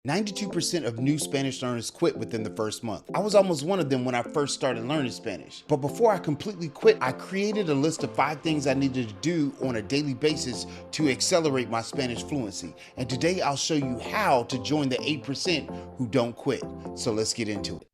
92% of new Spanish learners quit within the first month. I was almost one of them when I first started learning Spanish. But before I completely quit, I created a list of 5 things I needed to do on a daily basis to accelerate my Spanish fluency. And today I'll show you how to join the 8% who don't quit. So let's get into it.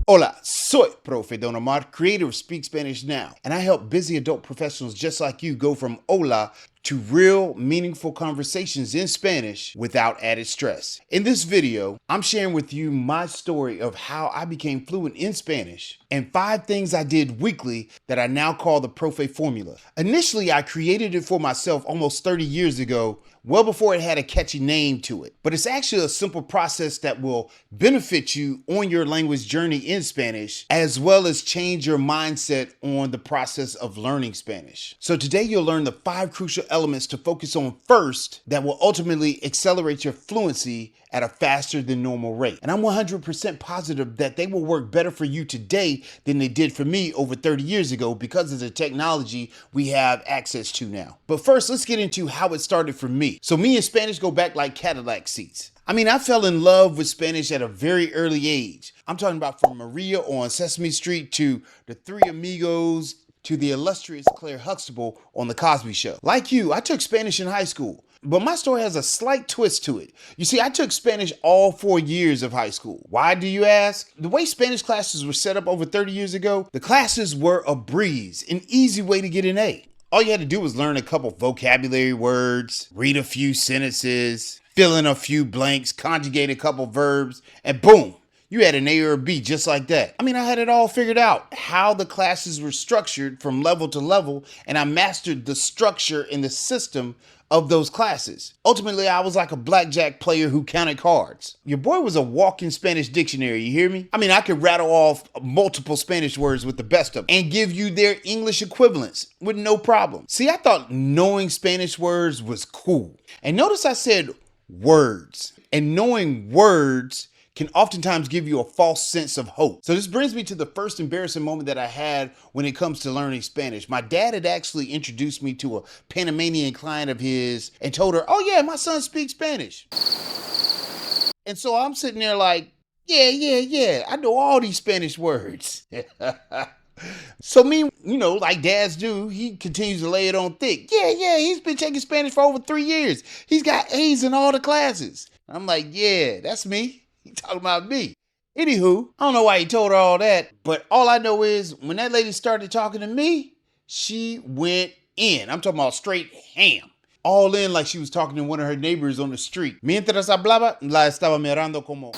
Hola, soy Profe Don Omar, creator of Speak Spanish Now, and I help busy adult professionals just like you go from hola to real, meaningful conversations in Spanish without added stress. In this video, I'm sharing with you my story of how I became fluent in Spanish and 5 things I did weekly that I now call the PROFE Formula. Initially, I created it for myself almost 30 years ago, well before it had a catchy name to it. But it's actually a simple process that will benefit you on your language journey in Spanish, as well as change your mindset on the process of learning Spanish. So today you'll learn the 5 crucial elements to focus on first that will ultimately accelerate your fluency at a faster than normal rate. And I'm 100% positive that they will work better for you today than they did for me over 30 years ago because of the technology we have access to now. But first, let's get into how it started for me. So me and Spanish go back like Cadillac seats. I mean, I fell in love with Spanish at a very early age. I'm talking about from Maria on Sesame Street to the Three Amigos to the illustrious Claire Huxtable on The Cosby Show. Like you, I took Spanish in high school, but my story has a slight twist to it. You see, I took Spanish all 4 years of high school. Why, do you ask? The way Spanish classes were set up over 30 years ago, the classes were a breeze, an easy way to get an A. All you had to do was learn a couple vocabulary words, read a few sentences, fill in a few blanks, conjugate a couple verbs, and boom, you had an A or a B just like that. I mean, I had it all figured out, how the classes were structured from level to level, and I mastered the structure and the system of those classes. Ultimately, I was like a blackjack player who counted cards. Your boy was a walking Spanish dictionary, you hear me? I mean, I could rattle off multiple Spanish words with the best of them and give you their English equivalents with no problem. See, I thought knowing Spanish words was cool. And notice I said words. And knowing words can oftentimes give you a false sense of hope. So this brings me to the first embarrassing moment that I had when it comes to learning Spanish. My dad had actually introduced me to a Panamanian client of his and told her, oh yeah, my son speaks Spanish. And so I'm sitting there like, yeah, I know all these Spanish words. So me, like dads do, he continues to lay it on thick. Yeah, he's been taking Spanish for over 3 years. He's got A's in all the classes. I'm like, yeah, that's me. He talking about me. Anywho, I don't know why he told her all that, but all I know is when that lady started talking to me, she went in. I'm talking about straight ham. All in like she was talking to one of her neighbors on the street. Mientras hablaba, la estaba mirando como.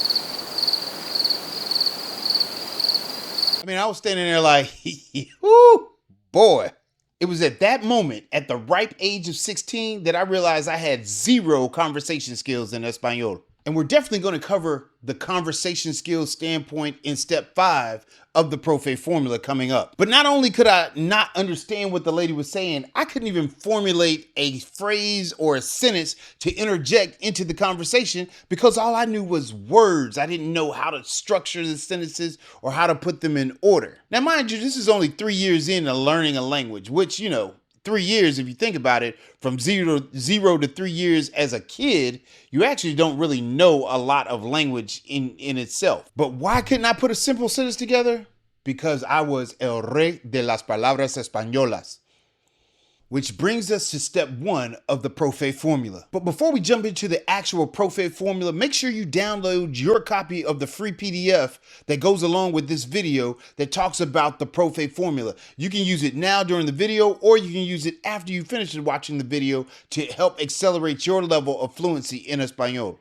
I mean, I was standing there like, whoo, boy. It was at that moment, at the ripe age of 16, that I realized I had 0 conversation skills in Espanol. And we're definitely going to cover the conversation skills standpoint in step 5 of the PROFE formula coming up. But not only could I not understand what the lady was saying, I couldn't even formulate a phrase or a sentence to interject into the conversation because all I knew was words. I didn't know how to structure the sentences or how to put them in order. Now, mind you, this is only 3 years into learning a language, which, 3 years, if you think about it, from zero to 3 years as a kid, you actually don't really know a lot of language in itself. But why couldn't I put a simple sentence together? Because I was el rey de las palabras españolas. Which brings us to step 1 of the PROFE formula. But before we jump into the actual PROFE formula, make sure you download your copy of the free PDF that goes along with this video that talks about the PROFE formula. You can use it now during the video, or you can use it after you finish watching the video to help accelerate your level of fluency in Espanol.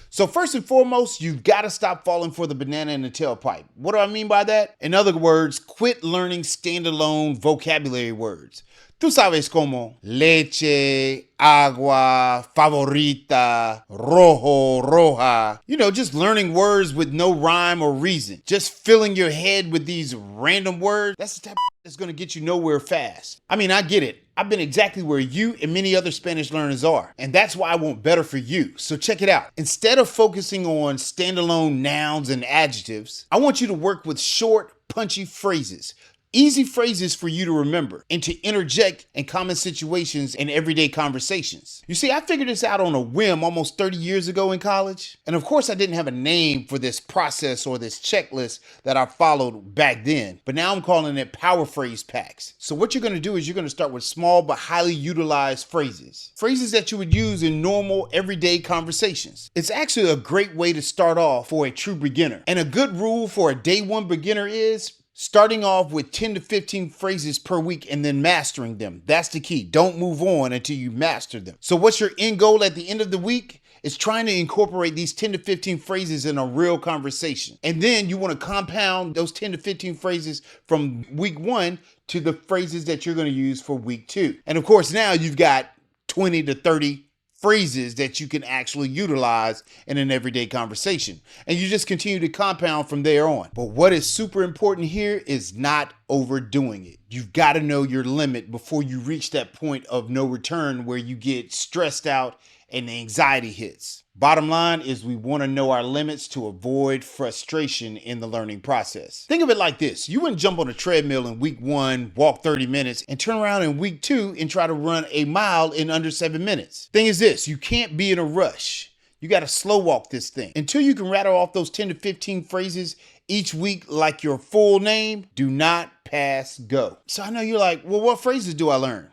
So first and foremost, you've got to stop falling for the banana in the tailpipe. What do I mean by that? In other words, quit learning standalone vocabulary words. Tú sabes como leche, agua, favorita, rojo, roja. Just learning words with no rhyme or reason. Just filling your head with these random words. That's the type of that's going to get you nowhere fast. I mean, I get it. I've been exactly where you and many other Spanish learners are. And that's why I want better for you. So check it out. Instead of focusing on standalone nouns and adjectives, I want you to work with short, punchy phrases. Easy phrases for you to remember and to interject in common situations and everyday conversations. You see, I figured this out on a whim almost 30 years ago in college. And of course, I didn't have a name for this process or this checklist that I followed back then. But now I'm calling it power phrase packs. So what you're going to do is you're going to start with small but highly utilized phrases. Phrases that you would use in normal everyday conversations. It's actually a great way to start off for a true beginner. And a good rule for a day one beginner is starting off with 10 to 15 phrases per week and then mastering them. That's the key. Don't move on until you master them. So what's your end goal at the end of the week? It's trying to incorporate these 10 to 15 phrases in a real conversation. And then you want to compound those 10 to 15 phrases from week 1 to the phrases that you're going to use for week 2. And of course, now you've got 20 to 30 phrases that you can actually utilize in an everyday conversation. And you just continue to compound from there on. But what is super important here is not overdoing it. You've got to know your limit before you reach that point of no return where you get stressed out and anxiety hits. Bottom line is we want to know our limits to avoid frustration in the learning process. Think of it like this. You wouldn't jump on a treadmill in week 1, walk 30 minutes, and turn around in week 2 and try to run a mile in under 7 minutes. Thing is this, you can't be in a rush. You got to slow walk this thing. Until you can rattle off those 10 to 15 phrases each week like your full name, do not pass go. So I know you're like, well, what phrases do I learn?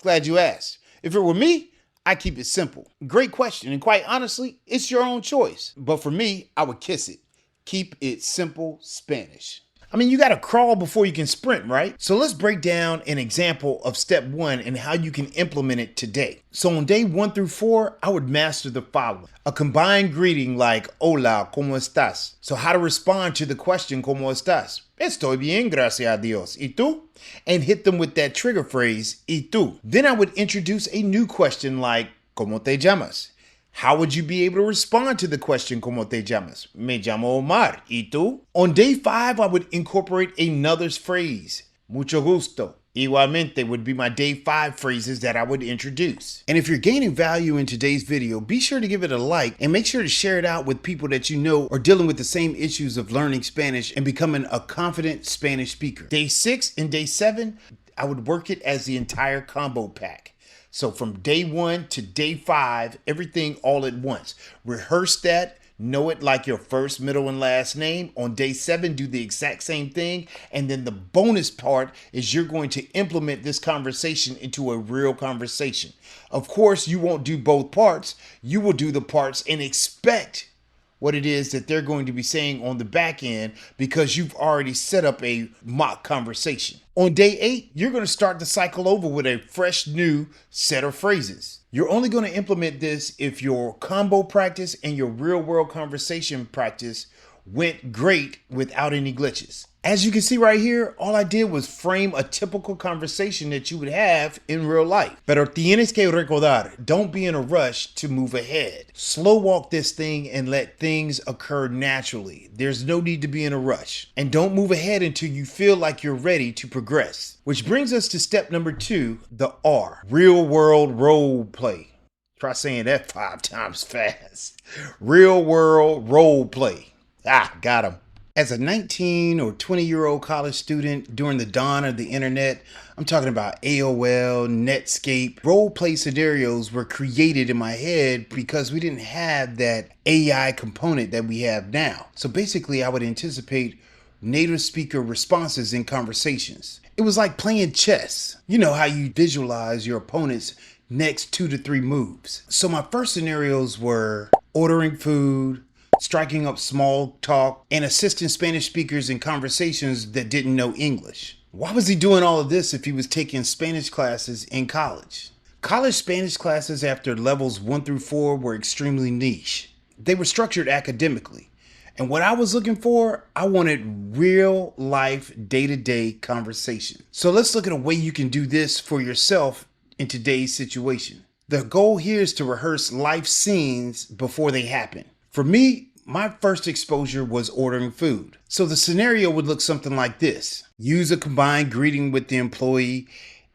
Glad you asked. If it were me, I keep it simple. Great question. And quite honestly, it's your own choice. But for me, I would kiss it. Keep it simple Spanish. I mean, you got to crawl before you can sprint, right? So let's break down an example of step 1 and how you can implement it today. So on day 1 through 4, I would master the following. A combined greeting like, hola, ¿cómo estás? So how to respond to the question, ¿cómo estás? Estoy bien, gracias a Dios. ¿Y tú? And hit them with that trigger phrase, ¿y tú? Then I would introduce a new question like, ¿cómo te llamas? How would you be able to respond to the question, ¿cómo te llamas? Me llamo Omar. ¿Y tú? On day 5, I would incorporate another phrase. Mucho gusto. Igualmente would be my day 5 phrases that I would introduce. And if you're gaining value in today's video, be sure to give it a like and make sure to share it out with people that you know are dealing with the same issues of learning Spanish and becoming a confident Spanish speaker. Day 6 and day 7, I would work it as the entire combo pack. So from day 1 to day 5, everything all at once. Rehearse that. Know it like your first, middle, and last name. On day 7, do the exact same thing. And then the bonus part is you're going to implement this conversation into a real conversation. Of course, you won't do both parts. You will do the parts and expect what it is that they're going to be saying on the back end because you've already set up a mock conversation. On day 8, you're going to start the cycle over with a fresh new set of phrases. You're only going to implement this if your combo practice and your real world conversation practice went great without any glitches. As you can see right here, all I did was frame a typical conversation that you would have in real life. Pero tienes que recordar, don't be in a rush to move ahead. Slow walk this thing and let things occur naturally. There's no need to be in a rush. And don't move ahead until you feel like you're ready to progress. Which brings us to step number 2, the R, real world role play. Try saying that 5 times fast. Real world role play. Got him. As a 19 or 20-year-old college student during the dawn of the internet, I'm talking about AOL, Netscape, role play scenarios were created in my head because we didn't have that AI component that we have now. So basically, I would anticipate native speaker responses in conversations. It was like playing chess. You know how you visualize your opponent's next 2 to 3 moves. So my first scenarios were ordering food, striking up small talk, and assisting Spanish speakers in conversations that didn't know English. Why was he doing all of this if he was taking Spanish classes in college? College Spanish classes after levels 1 through 4 were extremely niche. They were structured academically. And what I was looking for, I wanted real life, day-to-day conversation. So let's look at a way you can do this for yourself in today's situation. The goal here is to rehearse life scenes before they happen. For me, my first exposure was ordering food. So the scenario would look something like this. Use a combined greeting with the employee,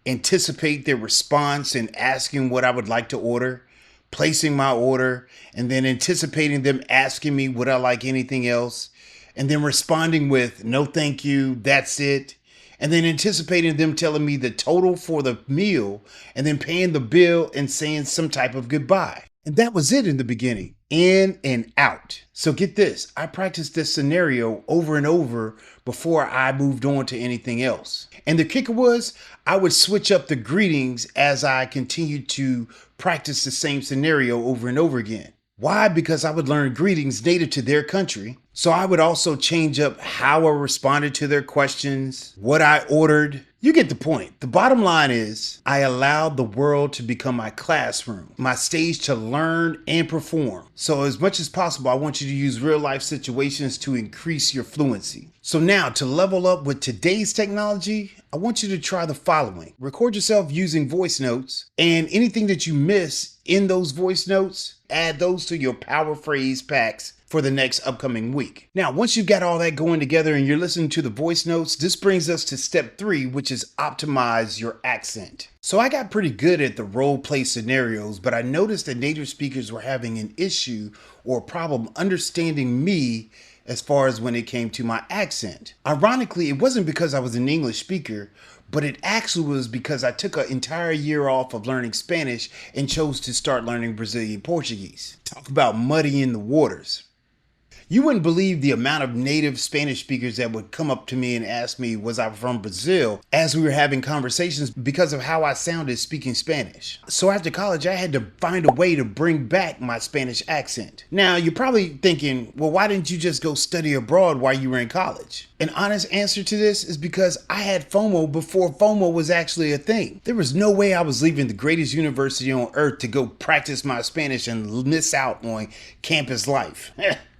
anticipate their response and asking what I would like to order, placing my order, and then anticipating them asking me would I like anything else, and then responding with no thank you, that's it, and then anticipating them telling me the total for the meal and then paying the bill and saying some type of goodbye. And that was it in the beginning, in and out. So get this, I practiced this scenario over and over before I moved on to anything else. And the kicker was, I would switch up the greetings as I continued to practice the same scenario over and over again. Why? Because I would learn greetings native to their country. So I would also change up how I responded to their questions, what I ordered. You get the point. The bottom line is I allowed the world to become my classroom, my stage to learn and perform. So as much as possible, I want you to use real life situations to increase your fluency. So now to level up with today's technology, I want you to try the following. Record yourself using voice notes, and anything that you miss in those voice notes, add those to your power phrase packs for the next upcoming week. Now, once you've got all that going together and you're listening to the voice notes, this brings us to step 3, which is optimize your accent. So I got pretty good at the role play scenarios, but I noticed that native speakers were having an issue or a problem understanding me as far as when it came to my accent. Ironically, it wasn't because I was an English speaker, but it actually was because I took an entire year off of learning Spanish and chose to start learning Brazilian Portuguese. Talk about muddying the waters. You wouldn't believe the amount of native Spanish speakers that would come up to me and ask me, was I from Brazil, as we were having conversations because of how I sounded speaking Spanish. So after college, I had to find a way to bring back my Spanish accent. Now, you're probably thinking, well, why didn't you just go study abroad while you were in college? An honest answer to this is because I had FOMO before FOMO was actually a thing. There was no way I was leaving the greatest university on earth to go practice my Spanish and miss out on campus life.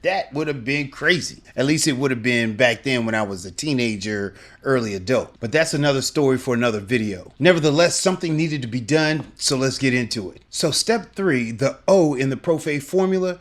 That would have been crazy. At least it would have been back then when I was a teenager, early adult. But that's another story for another video. Nevertheless, something needed to be done, so let's get into it. So step 3, the O in the PROFE formula,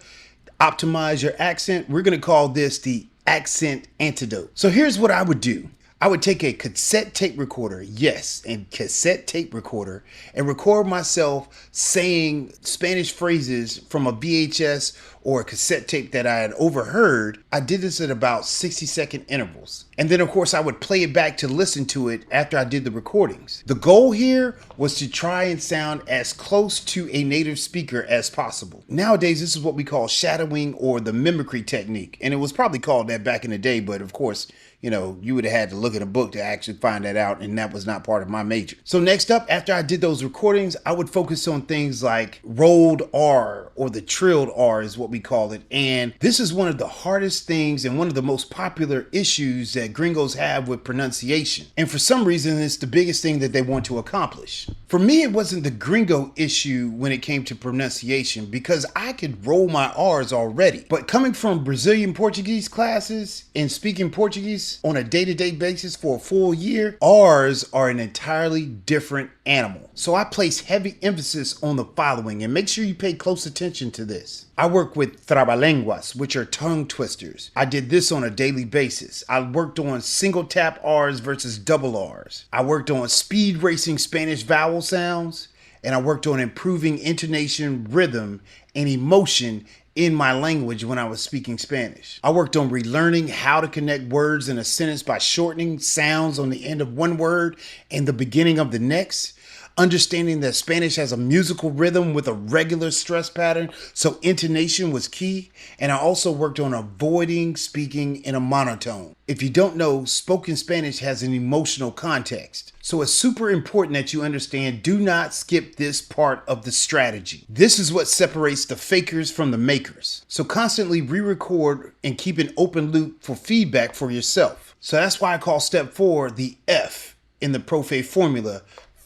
optimize your accent. We're going to call this the accent antidote. So here's what I would do. I would take a cassette tape recorder, yes, and cassette tape recorder, and record myself saying Spanish phrases from a VHS or a cassette tape that I had overheard. I did this at about 60-second intervals. And then, of course, I would play it back to listen to it after I did the recordings. The goal here was to try and sound as close to a native speaker as possible. Nowadays, this is what we call shadowing or the mimicry technique. And it was probably called that back in the day, but of course, you know, you would have had to look at a book to actually find that out, and that was not part of my major. So next up, after I did those recordings, I would focus on things like rolled R, or the trilled R is what we call it. And this is one of the hardest things and one of the most popular issues that gringos have with pronunciation. And for some reason, it's the biggest thing that they want to accomplish. For me, it wasn't the gringo issue when it came to pronunciation because I could roll my R's already. But coming from Brazilian Portuguese classes and speaking Portuguese on a day-to-day basis for a full year, R's are an entirely different animal. So I place heavy emphasis on the following, and make sure you pay close attention to this. I work with trava-lenguas, which are tongue twisters. I did this on a daily basis. I worked on single tap R's versus double R's. I worked on speed racing Spanish vowel sounds, and I worked on improving intonation, rhythm, and emotion in my language when I was speaking Spanish. I worked on relearning how to connect words in a sentence by shortening sounds on the end of one word and the beginning of the next. Understanding that Spanish has a musical rhythm with a regular stress pattern, so intonation was key. And I also worked on avoiding speaking in a monotone. If you don't know, spoken Spanish has an emotional context. So it's super important that you understand, do not skip this part of the strategy. This is what separates the fakers from the makers. So constantly re-record and keep an open loop for feedback for yourself. So that's why I call step 4 the F in the PROFE formula.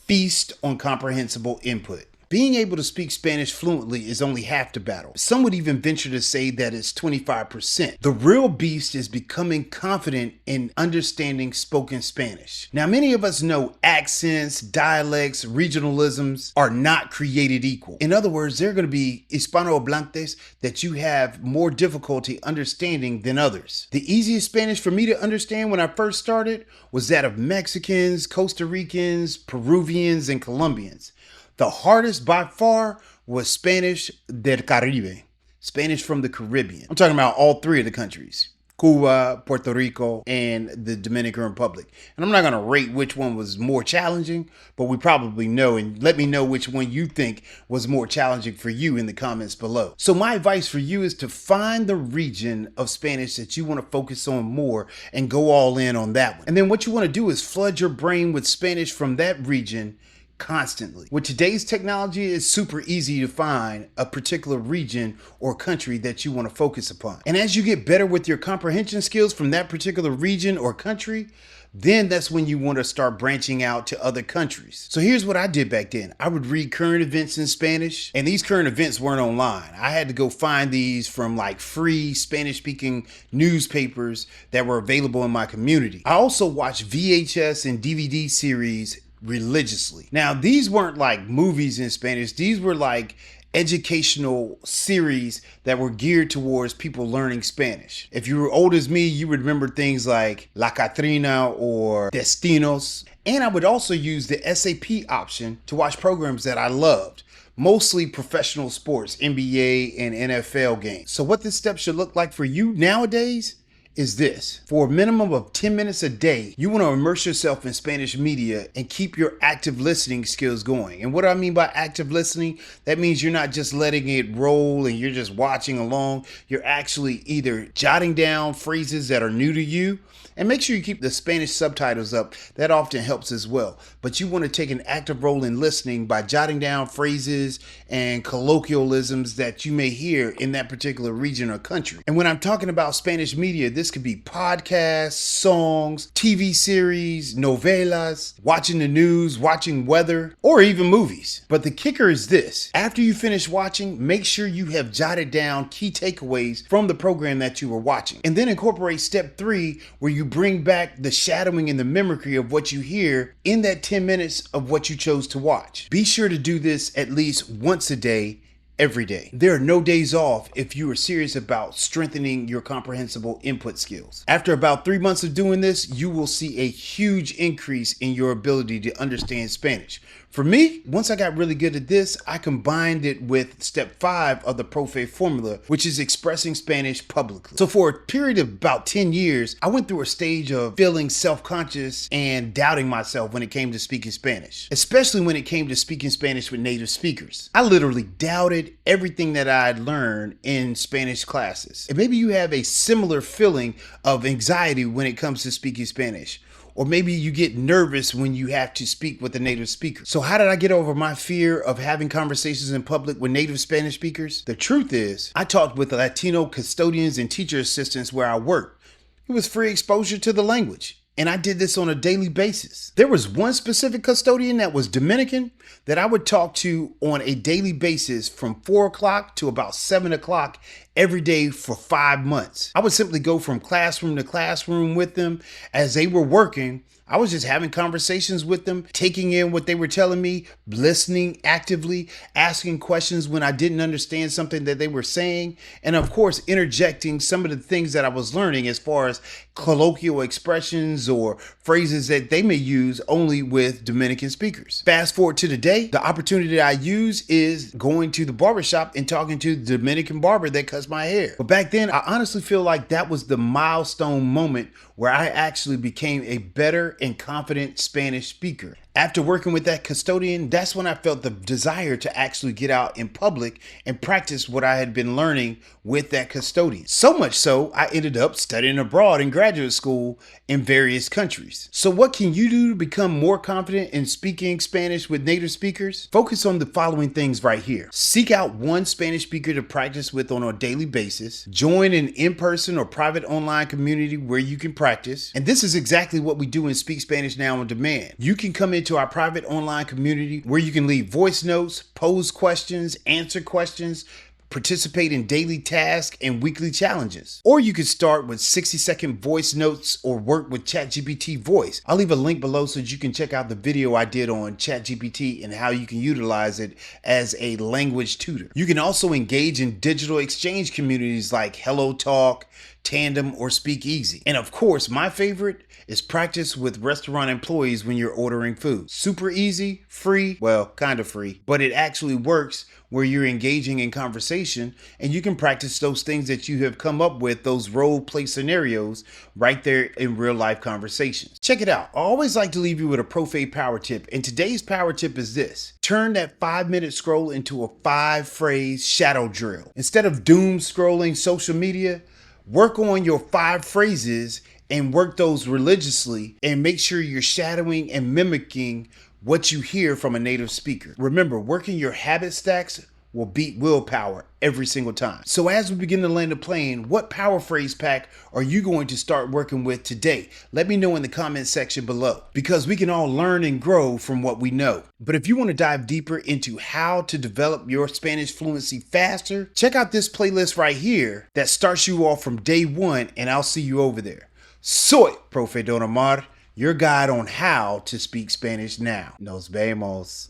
Feast on comprehensible input. Being able to speak Spanish fluently is only half the battle. Some would even venture to say that it's 25%. The real beast is becoming confident in understanding spoken Spanish. Now, many of us know accents, dialects, regionalisms are not created equal. In other words, there are going to be Hispanohablantes that you have more difficulty understanding than others. The easiest Spanish for me to understand when I first started was that of Mexicans, Costa Ricans, Peruvians, and Colombians. The hardest by far was Spanish del Caribe, Spanish from the Caribbean. I'm talking about all 3 of the countries, Cuba, Puerto Rico, and the Dominican Republic. And I'm not going to rate which one was more challenging, but we probably know, and let me know which one you think was more challenging for you in the comments below. So my advice for you is to find the region of Spanish that you want to focus on more and go all in on that one. And then what you want to do is flood your brain with Spanish from that region constantly. With today's technology, it's super easy to find a particular region or country that you want to focus upon. And as you get better with your comprehension skills from that particular region or country, then that's when you want to start branching out to other countries. So here's what I did back then. I would read current events in Spanish, and these current events weren't online. I had to go find these from like free Spanish-speaking newspapers that were available in my community. I also watched VHS and DVD series religiously. Now, these weren't like movies in Spanish. These were like educational series that were geared towards people learning Spanish. If you were old as me, you would remember things like La Catrina or Destinos. And I would also use the SAP option to watch programs that I loved, mostly professional sports, NBA and NFL games. So what this step should look like for you nowadays is this. For a minimum of 10 minutes a day, you want to immerse yourself in Spanish media and keep your active listening skills going. And what do I mean by active listening? That means you're not just letting it roll and you're just watching along. You're actually either jotting down phrases that are new to you, and make sure you keep the Spanish subtitles up. That often helps as well. But you want to take an active role in listening by jotting down phrases and colloquialisms that you may hear in that particular region or country. And when I'm talking about Spanish media, this could be podcasts, songs, TV series, novelas, watching the news, watching weather, or even movies. But the kicker is this. After you finish watching, make sure you have jotted down key takeaways from the program that you were watching. And then incorporate step 3, where you bring back the shadowing and the mimicry of what you hear in that 10 minutes of what you chose to watch. Be sure to do this at least once a day, every day. There are no days off if you are serious about strengthening your comprehensible input skills. After about 3 months of doing this, you will see a huge increase in your ability to understand Spanish. For me, once I got really good at this, I combined it with step 5 of the PROFE Formula, which is expressing Spanish publicly. So for a period of about 10 years, I went through a stage of feeling self-conscious and doubting myself when it came to speaking Spanish, especially when it came to speaking Spanish with native speakers. I literally doubted everything that I had learned in Spanish classes. And maybe you have a similar feeling of anxiety when it comes to speaking Spanish. Or maybe you get nervous when you have to speak with a native speaker. So how did I get over my fear of having conversations in public with native Spanish speakers? The truth is, I talked with Latino custodians and teacher assistants where I worked. It was free exposure to the language. And I did this on a daily basis. There was one specific custodian that was Dominican that I would talk to on a daily basis from 4 o'clock to about 7 o'clock every day for 5 months. I would simply go from classroom to classroom with them as they were working. I was just having conversations with them, taking in what they were telling me, listening actively, asking questions when I didn't understand something that they were saying, and of course, interjecting some of the things that I was learning as far as colloquial expressions or phrases that they may use only with Dominican speakers. Fast forward to today, the opportunity I use is going to the barbershop and talking to the Dominican barber that cuts my hair. But back then, I honestly feel like that was the milestone moment where I actually became a better and confident Spanish speaker. After working with that custodian, that's when I felt the desire to actually get out in public and practice what I had been learning with that custodian. So much so, I ended up studying abroad in graduate school in various countries. So what can you do to become more confident in speaking Spanish with native speakers? Focus on the following things right here. Seek out one Spanish speaker to practice with on a daily basis. Join an in-person or private online community where you can practice. And this is exactly what we do in Speak Spanish Now on Demand. You can come into our private online community where you can leave voice notes, pose questions, answer questions, participate in daily tasks and weekly challenges. Or you could start with 60-second voice notes or work with ChatGPT Voice. I'll leave a link below so that you can check out the video I did on ChatGPT and how you can utilize it as a language tutor. You can also engage in digital exchange communities like Hello Talk, tandem, or speak easy. And of course, my favorite is practice with restaurant employees when you're ordering food. Super easy, free, well, kind of free, but it actually works where you're engaging in conversation and you can practice those things that you have come up with, those role play scenarios right there in real life conversations. Check it out. I always like to leave you with a PROFE power tip, and today's power tip is this. Turn that 5-minute scroll into a 5-phrase shadow drill. Instead of doom scrolling social media, work on your 5 phrases and work those religiously, and make sure you're shadowing and mimicking what you hear from a native speaker. Remember, working your habit stacks will beat willpower every single time. So as we begin to land the plane, what power phrase pack are you going to start working with today? Let me know in the comment section below, because we can all learn and grow from what we know. But if you want to dive deeper into how to develop your Spanish fluency faster, check out this playlist right here that starts you off from day 1, and I'll see you over there. Soy Profe Don Omar, your guide on how to speak Spanish now. Nos vemos.